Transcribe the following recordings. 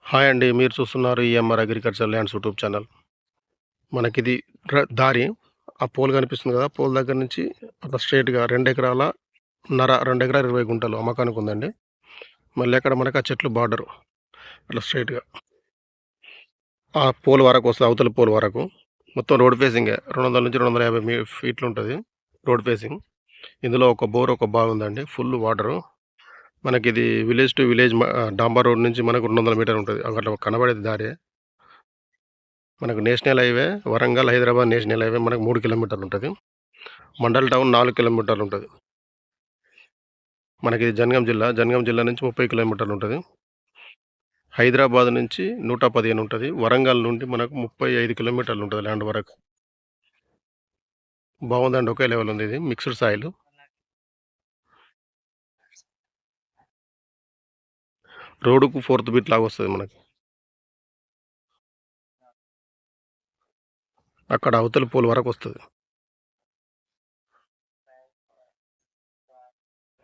Hi అండి. మీరు చూస్తున్నారు EMR agriculture lands YouTube channel. మనకిది దారి. ఆ పోల్ కనిపిస్తుంది కదా! పోల్ దగ్గర నుంచి అట్లా స్ట్రెయిట్‌గా 2 ఎకరాల 2 ఎకరాల 20 గుంటలు అమ్మకానికి ఉందండి. మళ్ళీ అక్కడ మనకు ఆ చెట్లు బార్డరు. అట్లా స్ట్రెయిట్‌గా ఆ పోల్ వరకు వస్తది. అవతల పోల్ వరకు. మొత్తం రోడ్ ఫేసింగే. 200-250 ఫీట్లు ఉంటది రోడ్ ఫేసింగ్. ఇందులో ఒక బోర్, ఒక బావుందండి. Full water. మనకిది విలేజ్ టు విలేజ్ డాంబర్ రోడ్ నుంచి మనకు 200 మీటర్లు ఉంటది. అట్లా కనబడేది దారే. మనకు national highway Warangal, Hyderabad national highway మనకు 3 కిలోమీటర్లు ఉంటది. మండల్ టౌన్ 4 కిలోమీటర్లు ఉంటది. మనకి జనగాం జిల్లా నుంచి 30 కిలోమీటర్లు ఉంటది. హైదరాబాద్ నుంచి 115 ఉంటది. వరంగల్ నుండి మనకు 35 కిలోమీటర్లు ఉంటది ల్యాండ్ వరకు. బావుందండి. ఒకే లెవెల్ ఉంది ఇది. Mixed soil. రోడ్డుకు 4థ్ బిట్ లాగా వస్తది మనకి. అక్కడ అవతల పోల్ వరకు వస్తది.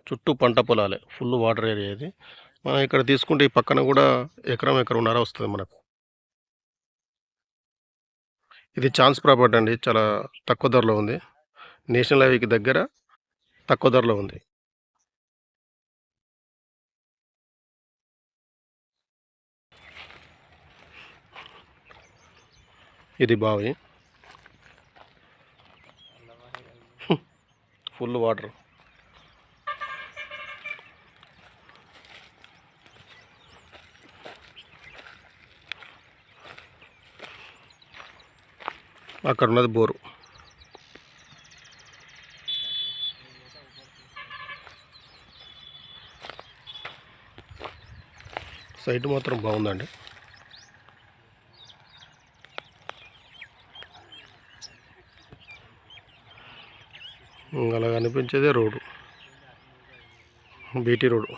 చుట్టూ పంట పొలాలే. ఫుల్ వాటర్ ఏరియా ఇది. మనం ఇక్కడ తీసుకుంటే ఈ పక్కన కూడా ఎకరంన్నర వస్తది మనకు. ఇది ఛాన్స్ ప్రాపర్టీ అండి. చాలా తక్కువ ధరలో ఉంది. నేషనల్ హైవేకి దగ్గర తక్కువ ధరలో ఉంది. ఇది బావి. Full water. అక్కడ ఉన్నది బోరు. సైట్ మాత్రం బాగుందండి. అలా కనిపించేదే రోడ్డు, బీటీ రోడ్డు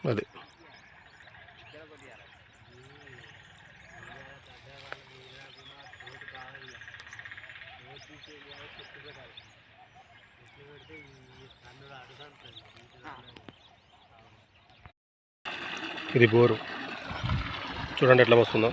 అది. ఇది బోరు చూడండి ఎట్లా వస్తుందో.